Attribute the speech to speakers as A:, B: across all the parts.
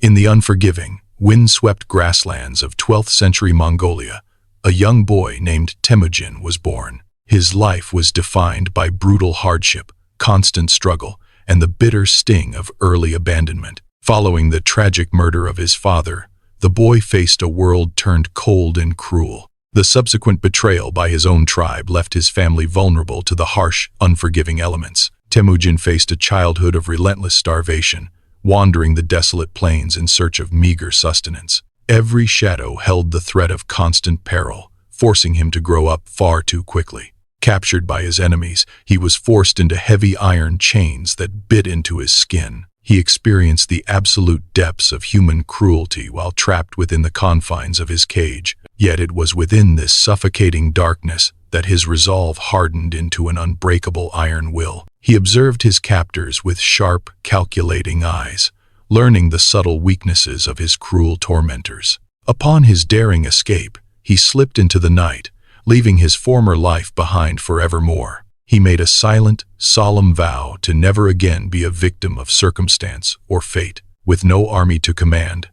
A: In the unforgiving, wind-swept grasslands of 12th century Mongolia, a young boy named Temüjin was born. His life was defined by brutal hardship, constant struggle, and the bitter sting of early abandonment. Following the tragic murder of his father, the boy faced a world turned cold and cruel. The subsequent betrayal by his own tribe left his family vulnerable to the harsh, unforgiving elements. Temüjin faced a childhood of relentless starvation, wandering the desolate plains in search of meager sustenance. Every shadow held the threat of constant peril, forcing him to grow up far too quickly. Captured by his enemies, he was forced into heavy iron chains that bit into his skin. He experienced the absolute depths of human cruelty while trapped within the confines of his cage. Yet it was within this suffocating darkness that his resolve hardened into an unbreakable iron will. He observed his captors with sharp, calculating eyes, learning the subtle weaknesses of his cruel tormentors. Upon his daring escape, he slipped into the night, leaving his former life behind forevermore. He made a silent, solemn vow to never again be a victim of circumstance or fate. With no army to command,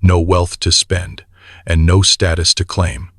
A: no wealth to spend, and no status to claim,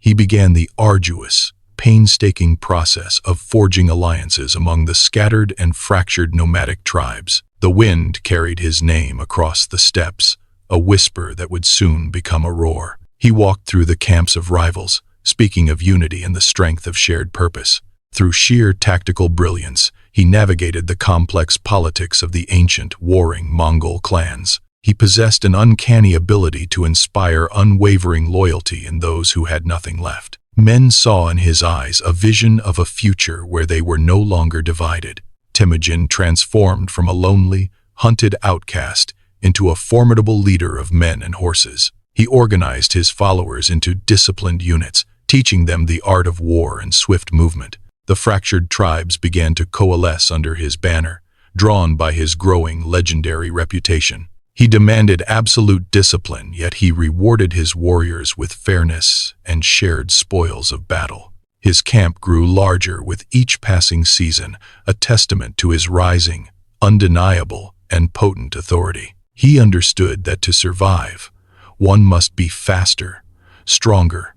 A: he began the arduous, painstaking process of forging alliances among the scattered and fractured nomadic tribes. The wind carried his name across the steppes, a whisper that would soon become a roar. He walked through the camps of rivals, speaking of unity and the strength of shared purpose. Through sheer tactical brilliance, he navigated the complex politics of the ancient, warring Mongol clans. He possessed an uncanny ability to inspire unwavering loyalty in those who had nothing left. Men saw in his eyes a vision of a future where they were no longer divided. Temüjin transformed from a lonely, hunted outcast into a formidable leader of men and horses. He organized his followers into disciplined units, teaching them the art of war and swift movement. The fractured tribes began to coalesce under his banner, drawn by his growing legendary reputation. He demanded absolute discipline, yet he rewarded his warriors with fairness and shared spoils of battle. His camp grew larger with each passing season, a testament to his rising, undeniable, and potent authority. He understood that to survive, one must be faster, stronger,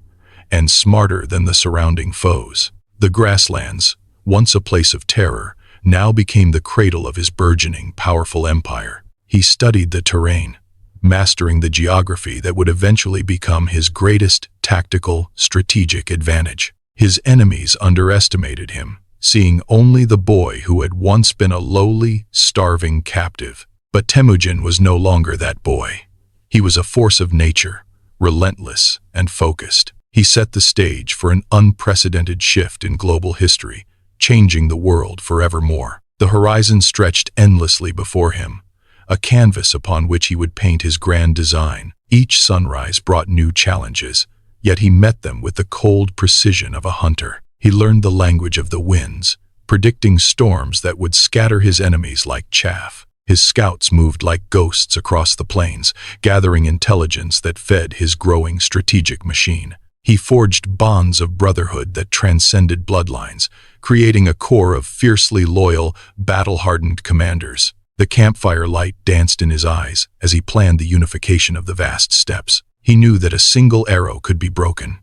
A: and smarter than the surrounding foes. The grasslands, once a place of terror, now became the cradle of his burgeoning, powerful empire. He studied the terrain, mastering the geography that would eventually become his greatest tactical, strategic advantage. His enemies underestimated him, seeing only the boy who had once been a lowly, starving captive. But Temüjin was no longer that boy. He was a force of nature, relentless and focused. He set the stage for an unprecedented shift in global history, changing the world forevermore. The horizon stretched endlessly before him, a canvas upon which he would paint his grand design. Each sunrise brought new challenges, yet he met them with the cold precision of a hunter. He learned the language of the winds, predicting storms that would scatter his enemies like chaff. His scouts moved like ghosts across the plains, gathering intelligence that fed his growing strategic machine. He forged bonds of brotherhood that transcended bloodlines, creating a core of fiercely loyal, battle-hardened commanders. The campfire light danced in his eyes as he planned the unification of the vast steppes. He knew that a single arrow could be broken,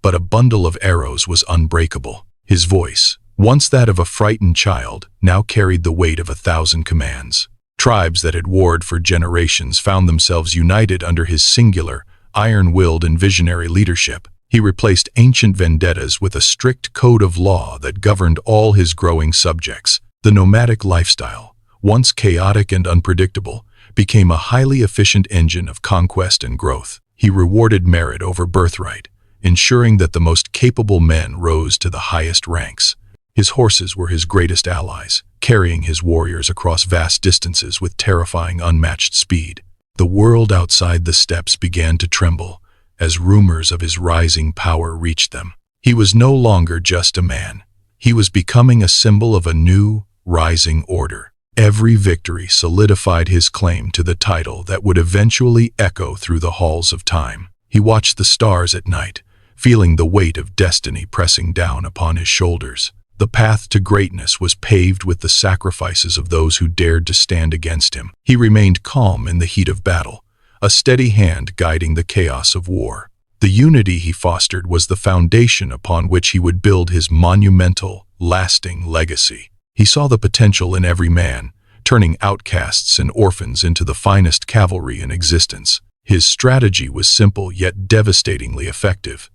A: but a bundle of arrows was unbreakable. His voice, once that of a frightened child, now carried the weight of 1,000 commands. Tribes that had warred for generations found themselves united under his singular, iron-willed and visionary leadership. He replaced ancient vendettas with a strict code of law that governed all his growing subjects. The nomadic lifestyle, once chaotic and unpredictable, became a highly efficient engine of conquest and growth. He rewarded merit over birthright, ensuring that the most capable men rose to the highest ranks. His horses were his greatest allies, carrying his warriors across vast distances with terrifying, unmatched speed. The world outside the steppes began to tremble as rumors of his rising power reached them. He was no longer just a man. He was becoming a symbol of a new, rising order. Every victory solidified his claim to the title that would eventually echo through the halls of time. He watched the stars at night, feeling the weight of destiny pressing down upon his shoulders. The path to greatness was paved with the sacrifices of those who dared to stand against him. He remained calm in the heat of battle, a steady hand guiding the chaos of war. The unity he fostered was the foundation upon which he would build his monumental, lasting legacy. He saw the potential in every man, turning outcasts and orphans into the finest cavalry in existence. His strategy was simple yet devastatingly effective.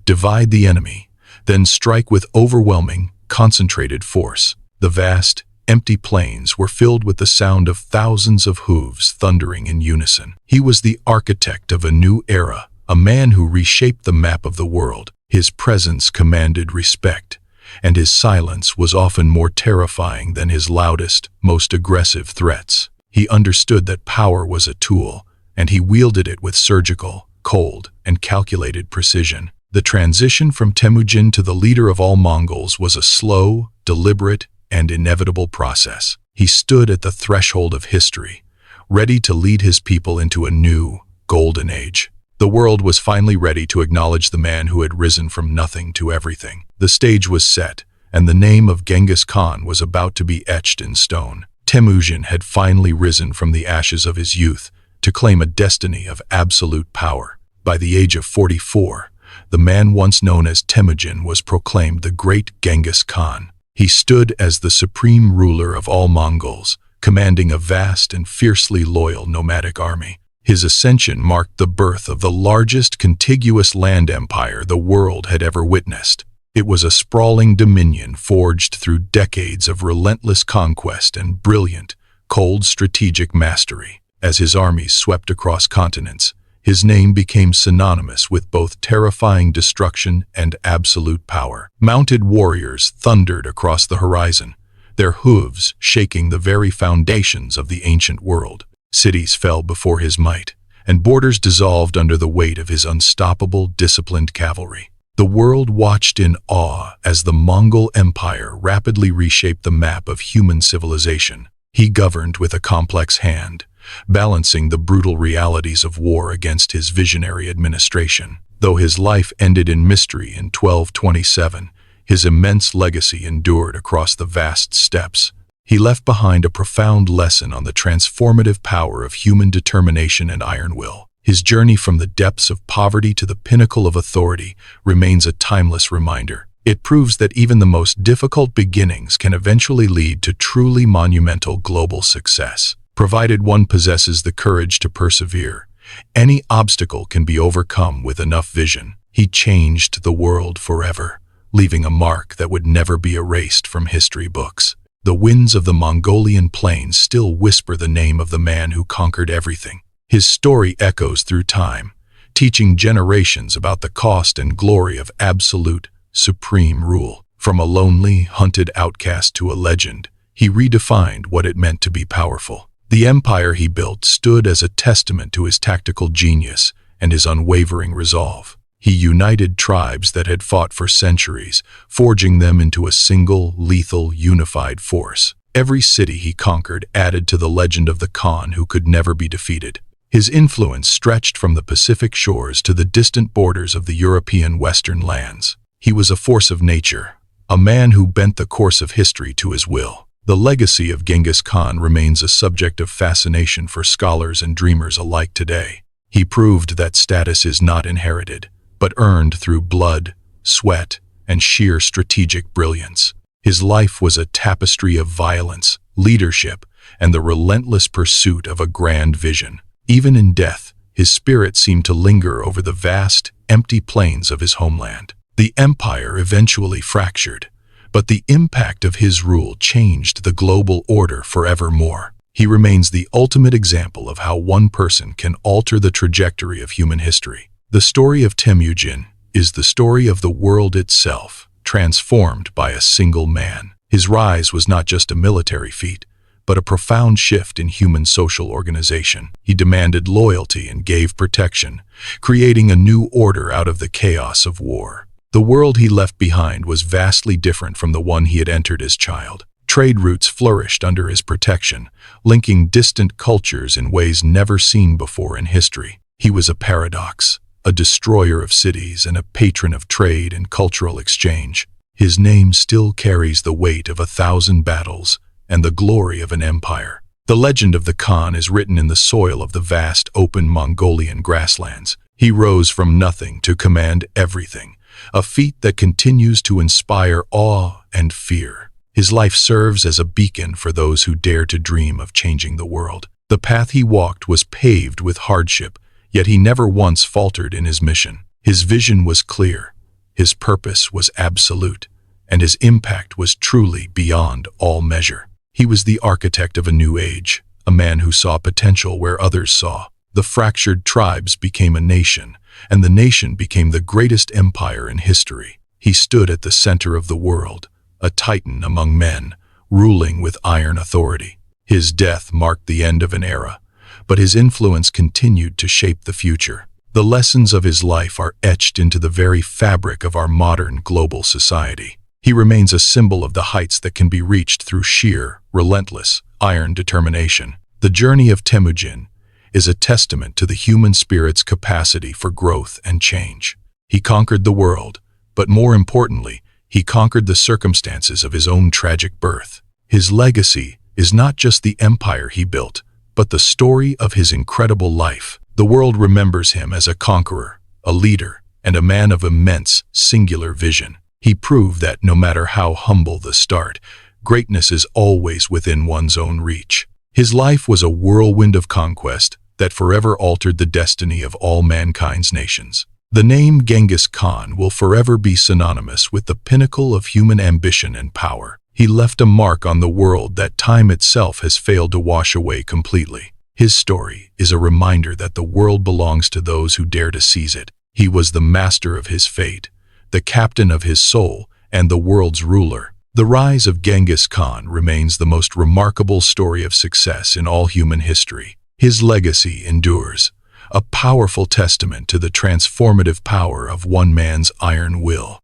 A: Divide the enemy, then strike with overwhelming, concentrated force. The vast, empty plains were filled with the sound of thousands of hooves thundering in unison. He was the architect of a new era, a man who reshaped the map of the world. His presence commanded respect, and his silence was often more terrifying than his loudest, most aggressive threats. He understood that power was a tool, and he wielded it with surgical, cold, and calculated precision. The transition from Temüjin to the leader of all Mongols was a slow, deliberate, and inevitable process. He stood at the threshold of history, ready to lead his people into a new, golden age. The world was finally ready to acknowledge the man who had risen from nothing to everything. The stage was set, and the name of Genghis Khan was about to be etched in stone. Temüjin had finally risen from the ashes of his youth to claim a destiny of absolute power. By the age of 44, the man once known as Temüjin was proclaimed the great Genghis Khan. He stood as the supreme ruler of all Mongols, commanding a vast and fiercely loyal nomadic army. His ascension marked the birth of the largest contiguous land empire the world had ever witnessed. It was a sprawling dominion forged through decades of relentless conquest and brilliant, cold strategic mastery. As his armies swept across continents, his name became synonymous with both terrifying destruction and absolute power. Mounted warriors thundered across the horizon, their hooves shaking the very foundations of the ancient world. Cities fell before his might, and borders dissolved under the weight of his unstoppable, disciplined cavalry. The world watched in awe as the Mongol Empire rapidly reshaped the map of human civilization. He governed with a complex hand, balancing the brutal realities of war against his visionary administration. Though his life ended in mystery in 1227, his immense legacy endured across the vast steppes. He left behind a profound lesson on the transformative power of human determination and iron will. His journey from the depths of poverty to the pinnacle of authority remains a timeless reminder. It proves that even the most difficult beginnings can eventually lead to truly monumental global success. Provided one possesses the courage to persevere, any obstacle can be overcome with enough vision. He changed the world forever, leaving a mark that would never be erased from history books. The winds of the Mongolian plains still whisper the name of the man who conquered everything. His story echoes through time, teaching generations about the cost and glory of absolute, supreme rule. From a lonely, hunted outcast to a legend, he redefined what it meant to be powerful. The empire he built stood as a testament to his tactical genius and his unwavering resolve. He united tribes that had fought for centuries, forging them into a single, lethal, unified force. Every city he conquered added to the legend of the Khan who could never be defeated. His influence stretched from the Pacific shores to the distant borders of the European western lands. He was a force of nature, a man who bent the course of history to his will. The legacy of Genghis Khan remains a subject of fascination for scholars and dreamers alike today. He proved that status is not inherited, but earned through blood, sweat, and sheer strategic brilliance. His life was a tapestry of violence, leadership, and the relentless pursuit of a grand vision. Even in death, his spirit seemed to linger over the vast, empty plains of his homeland. The empire eventually fractured, but the impact of his rule changed the global order forevermore. He remains the ultimate example of how one person can alter the trajectory of human history. The story of Temüjin is the story of the world itself, transformed by a single man. His rise was not just a military feat, but a profound shift in human social organization. He demanded loyalty and gave protection, creating a new order out of the chaos of war. The world he left behind was vastly different from the one he had entered as child. Trade routes flourished under his protection, linking distant cultures in ways never seen before in history. He was a paradox, a destroyer of cities and a patron of trade and cultural exchange. His name still carries the weight of 1,000 battles and the glory of an empire. The legend of the Khan is written in the soil of the vast open Mongolian grasslands. He rose from nothing to command everything, a feat that continues to inspire awe and fear. His life serves as a beacon for those who dare to dream of changing the world. The path he walked was paved with hardship, yet he never once faltered in his mission. His vision was clear, his purpose was absolute, and his impact was truly beyond all measure. He was the architect of a new age, a man who saw potential where others saw. The fractured tribes became a nation, and the nation became the greatest empire in history. He stood at the center of the world, a titan among men, ruling with iron authority. His death marked the end of an era, but his influence continued to shape the future. The lessons of his life are etched into the very fabric of our modern global society. He remains a symbol of the heights that can be reached through sheer, relentless, iron determination. The journey of Temüjin is a testament to the human spirit's capacity for growth and change. He conquered the world, but more importantly, he conquered the circumstances of his own tragic birth. His legacy is not just the empire he built, but the story of his incredible life. The world remembers him as a conqueror, a leader, and a man of immense, singular vision. He proved that no matter how humble the start, greatness is always within one's own reach. His life was a whirlwind of conquest that forever altered the destiny of all mankind's nations. The name Genghis Khan will forever be synonymous with the pinnacle of human ambition and power. He left a mark on the world that time itself has failed to wash away completely. His story is a reminder that the world belongs to those who dare to seize it. He was the master of his fate, the captain of his soul, and the world's ruler. The rise of Genghis Khan remains the most remarkable story of success in all human history. His legacy endures, a powerful testament to the transformative power of one man's iron will.